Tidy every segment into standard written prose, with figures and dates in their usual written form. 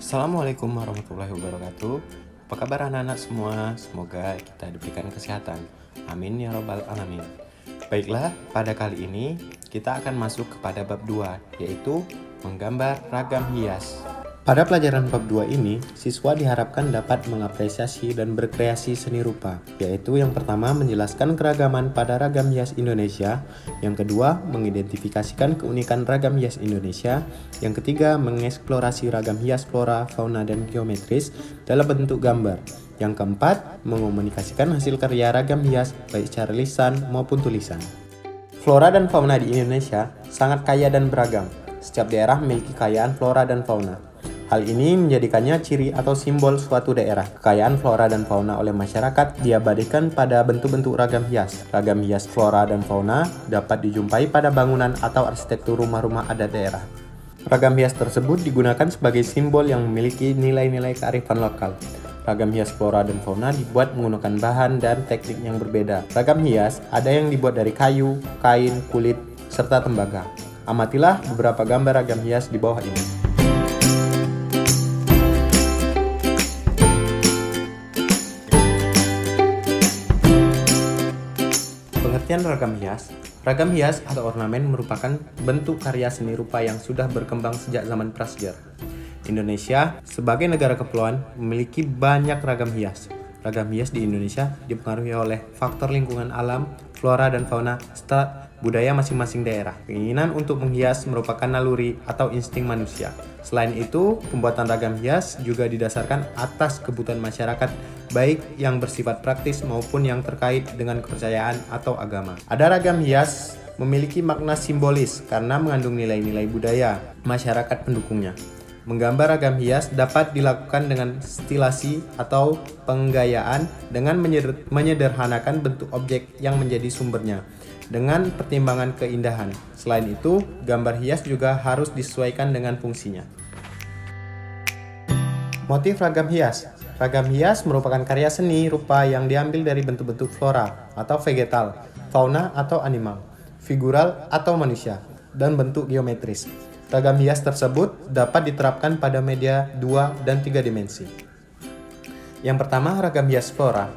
Assalamualaikum warahmatullahi wabarakatuh. Apa kabar anak-anak semua? Semoga kita diberikan kesehatan. Amin ya robbal alamin. Baiklah, pada kali ini kita akan masuk kepada bab 2, yaitu menggambar ragam hias. Pada pelajaran bab 2 ini, siswa diharapkan dapat mengapresiasi dan berkreasi seni rupa, yaitu yang pertama menjelaskan keragaman pada ragam hias Indonesia, yang kedua mengidentifikasikan keunikan ragam hias Indonesia, yang ketiga mengeksplorasi ragam hias flora, fauna, dan geometris dalam bentuk gambar, yang keempat mengomunikasikan hasil karya ragam hias baik secara lisan maupun tulisan. Flora dan fauna di Indonesia sangat kaya dan beragam. Setiap daerah memiliki kekayaan flora dan fauna. Hal ini menjadikannya ciri atau simbol suatu daerah. Kekayaan flora dan fauna oleh masyarakat diabadikan pada bentuk-bentuk ragam hias. Ragam hias flora dan fauna dapat dijumpai pada bangunan atau arsitektur rumah-rumah adat daerah. Ragam hias tersebut digunakan sebagai simbol yang memiliki nilai-nilai kearifan lokal. Ragam hias flora dan fauna dibuat menggunakan bahan dan teknik yang berbeda. Ragam hias ada yang dibuat dari kayu, kain, kulit, serta tembaga. Amatilah beberapa gambar ragam hias di bawah ini. Pengertian ragam hias. Ragam hias atau ornamen merupakan bentuk karya seni rupa yang sudah berkembang sejak zaman prasejarah. Indonesia sebagai negara kepulauan memiliki banyak ragam hias. Ragam hias di Indonesia dipengaruhi oleh faktor lingkungan alam, flora dan fauna, serta budaya masing-masing daerah. Keinginan untuk menghias merupakan naluri atau insting manusia. Selain itu, pembuatan ragam hias juga didasarkan atas kebutuhan masyarakat, baik yang bersifat praktis maupun yang terkait dengan kepercayaan atau agama. Ada ragam hias memiliki makna simbolis karena mengandung nilai-nilai budaya masyarakat pendukungnya. Menggambar ragam hias dapat dilakukan dengan stilasi atau penggayaan dengan menyederhanakan bentuk objek yang menjadi sumbernya dengan pertimbangan keindahan. Selain itu, gambar hias juga harus disesuaikan dengan fungsinya. Motif ragam hias. Ragam hias merupakan karya seni rupa yang diambil dari bentuk-bentuk flora atau vegetal, fauna atau animal, figural atau manusia, dan bentuk geometris. Ragam hias tersebut dapat diterapkan pada media 2 dan 3 dimensi. Yang pertama, ragam hias flora.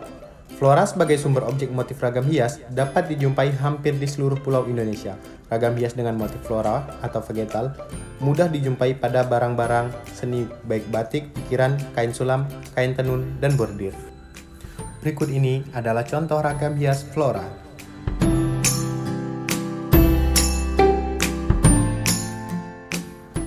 Flora sebagai sumber objek motif ragam hias dapat dijumpai hampir di seluruh pulau Indonesia. Ragam hias dengan motif flora atau vegetal mudah dijumpai pada barang-barang seni baik batik, ukiran, kain sulam, kain tenun, dan bordir. Berikut ini adalah contoh ragam hias flora.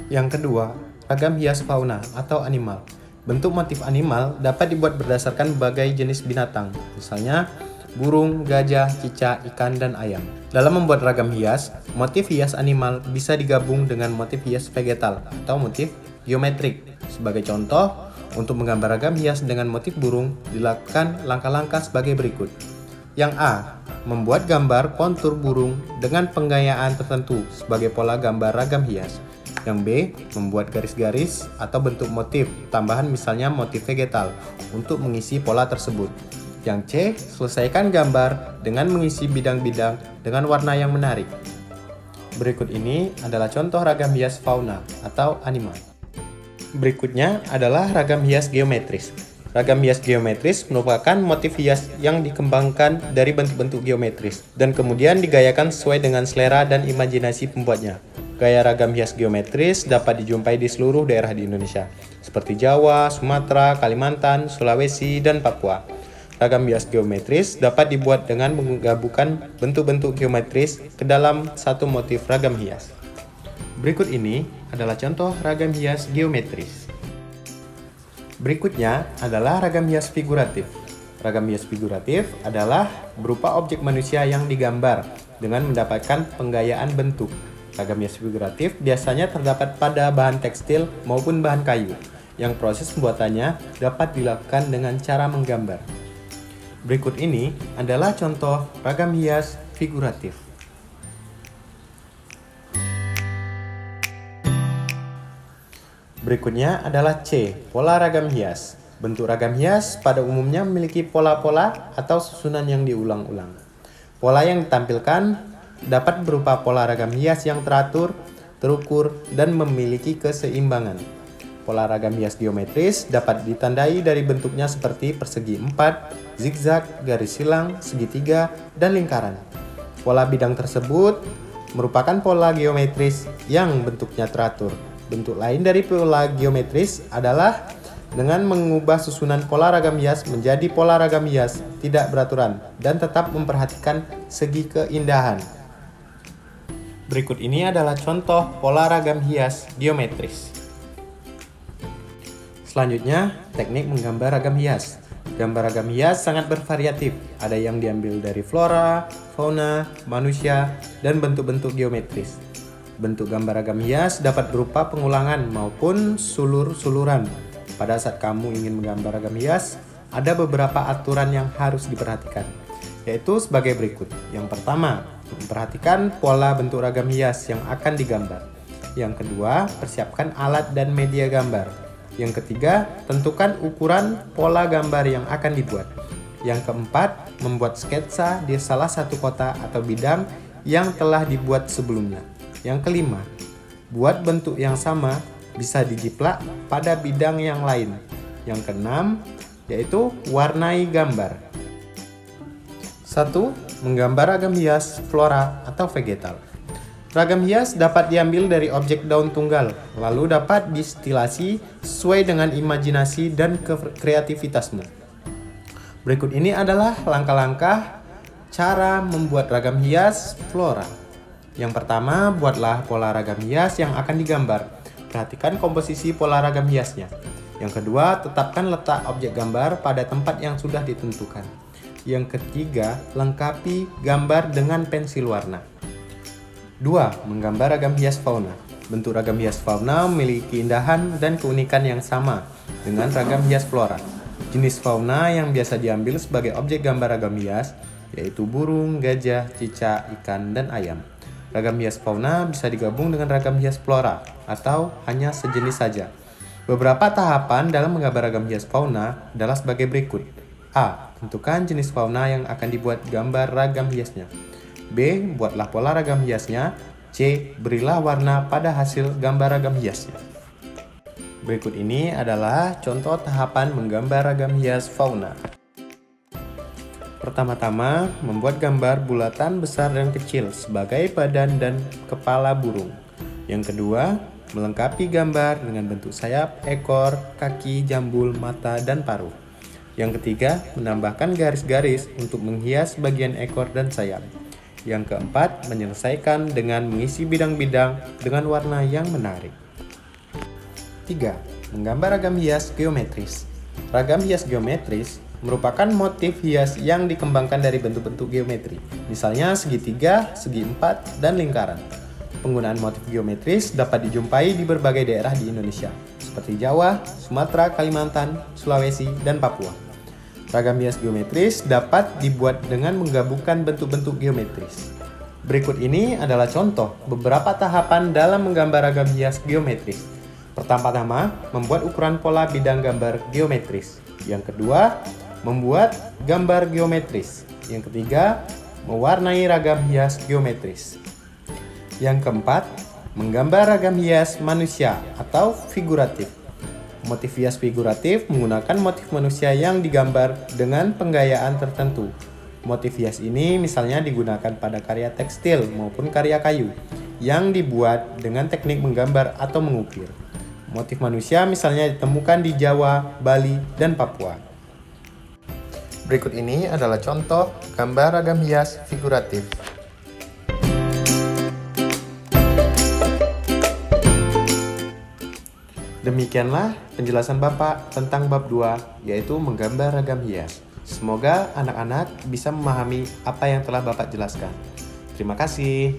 Yang kedua, ragam hias fauna atau animal. Bentuk motif animal dapat dibuat berdasarkan berbagai jenis binatang, misalnya burung, gajah, cicak, ikan, dan ayam. Dalam membuat ragam hias, motif hias animal bisa digabung dengan motif hias vegetal atau motif geometrik. Sebagai contoh, untuk menggambar ragam hias dengan motif burung, dilakukan langkah-langkah sebagai berikut. Yang A. Membuat gambar kontur burung dengan penggayaan tertentu sebagai pola gambar ragam hias. Yang B. Membuat garis-garis atau bentuk motif tambahan, misalnya motif vegetal, untuk mengisi pola tersebut. Yang C. Selesaikan gambar dengan mengisi bidang-bidang dengan warna yang menarik. Berikut ini adalah contoh ragam hias fauna atau animal. Berikutnya adalah ragam hias geometris. Ragam hias geometris merupakan motif hias yang dikembangkan dari bentuk-bentuk geometris dan kemudian digayakan sesuai dengan selera dan imajinasi pembuatnya. Gaya ragam hias geometris dapat dijumpai di seluruh daerah di Indonesia, seperti Jawa, Sumatera, Kalimantan, Sulawesi, dan Papua. Ragam hias geometris dapat dibuat dengan menggabungkan bentuk-bentuk geometris ke dalam satu motif ragam hias. Berikut ini adalah contoh ragam hias geometris. Berikutnya adalah ragam hias figuratif. Ragam hias figuratif adalah berupa objek manusia yang digambar dengan mendapatkan penggayaan bentuk. Ragam hias figuratif biasanya terdapat pada bahan tekstil maupun bahan kayu, yang proses pembuatannya dapat dilakukan dengan cara menggambar. Berikut ini adalah contoh ragam hias figuratif. Berikutnya adalah C. Pola ragam hias. Bentuk ragam hias pada umumnya memiliki pola-pola atau susunan yang diulang-ulang. Pola yang ditampilkan dapat berupa pola ragam hias yang teratur, terukur, dan memiliki keseimbangan. Pola ragam hias geometris dapat ditandai dari bentuknya seperti persegi 4, zigzag, garis silang, segitiga, dan lingkaran. Pola bidang tersebut merupakan pola geometris yang bentuknya teratur. Bentuk lain dari pola geometris adalah dengan mengubah susunan pola ragam hias menjadi pola ragam hias tidak beraturan dan tetap memperhatikan segi keindahan. Berikut ini adalah contoh pola ragam hias geometris. Selanjutnya, teknik menggambar ragam hias. Gambar ragam hias sangat bervariatif. Ada yang diambil dari flora, fauna, manusia, dan bentuk-bentuk geometris. Bentuk gambar ragam hias dapat berupa pengulangan maupun sulur-suluran. Pada saat kamu ingin menggambar ragam hias, ada beberapa aturan yang harus diperhatikan, yaitu sebagai berikut. Yang pertama, memperhatikan pola bentuk ragam hias yang akan digambar. Yang kedua, persiapkan alat dan media gambar. Yang ketiga, tentukan ukuran pola gambar yang akan dibuat. Yang keempat, membuat sketsa di salah satu kota atau bidang yang telah dibuat sebelumnya. Yang kelima, buat bentuk yang sama bisa dijiplak pada bidang yang lain. Yang keenam, yaitu warnai gambar. 1. Menggambar ragam hias flora atau vegetal. Ragam hias dapat diambil dari objek daun tunggal, lalu dapat distilasi sesuai dengan imajinasi dan kreativitasmu. Berikut ini adalah langkah-langkah cara membuat ragam hias flora. Yang pertama, buatlah pola ragam hias yang akan digambar. Perhatikan komposisi pola ragam hiasnya. Yang kedua, tetapkan letak objek gambar pada tempat yang sudah ditentukan. Yang ketiga, lengkapi gambar dengan pensil warna. 2. Menggambar ragam hias fauna. Bentuk ragam hias fauna memiliki keindahan dan keunikan yang sama dengan ragam hias flora. Jenis fauna yang biasa diambil sebagai objek gambar ragam hias yaitu burung, gajah, cicak, ikan, dan ayam. Ragam hias fauna bisa digabung dengan ragam hias flora atau hanya sejenis saja. Beberapa tahapan dalam menggambar ragam hias fauna adalah sebagai berikut. A. Tentukan jenis fauna yang akan dibuat gambar ragam hiasnya. B. Buatlah pola ragam hiasnya. C. Berilah warna pada hasil gambar ragam hiasnya. Berikut ini adalah contoh tahapan menggambar ragam hias fauna. Pertama-tama, membuat gambar bulatan besar dan kecil sebagai badan dan kepala burung. Yang kedua, melengkapi gambar dengan bentuk sayap, ekor, kaki, jambul, mata, dan paruh. Yang ketiga, menambahkan garis-garis untuk menghias bagian ekor dan sayap. Yang keempat, menyelesaikan dengan mengisi bidang-bidang dengan warna yang menarik. 3. Menggambar ragam hias geometris. Ragam hias geometris merupakan motif hias yang dikembangkan dari bentuk-bentuk geometri, misalnya segitiga, segi empat, dan lingkaran. Penggunaan motif geometris dapat dijumpai di berbagai daerah di Indonesia, seperti Jawa, Sumatera, Kalimantan, Sulawesi, dan Papua. Ragam hias geometris dapat dibuat dengan menggabungkan bentuk-bentuk geometris. Berikut ini adalah contoh beberapa tahapan dalam menggambar ragam hias geometris. Pertama-tama, membuat ukuran pola bidang gambar geometris. Yang kedua, membuat gambar geometris. Yang ketiga, mewarnai ragam hias geometris. Yang keempat, menggambar ragam hias manusia atau figuratif. Motif hias figuratif menggunakan motif manusia yang digambar dengan penggayaan tertentu. Motif hias ini misalnya digunakan pada karya tekstil maupun karya kayu yang dibuat dengan teknik menggambar atau mengukir. Motif manusia misalnya ditemukan di Jawa, Bali, dan Papua. Berikut ini adalah contoh gambar ragam hias figuratif. Demikianlah penjelasan Bapak tentang bab 2, yaitu menggambar ragam hias. Semoga anak-anak bisa memahami apa yang telah Bapak jelaskan. Terima kasih.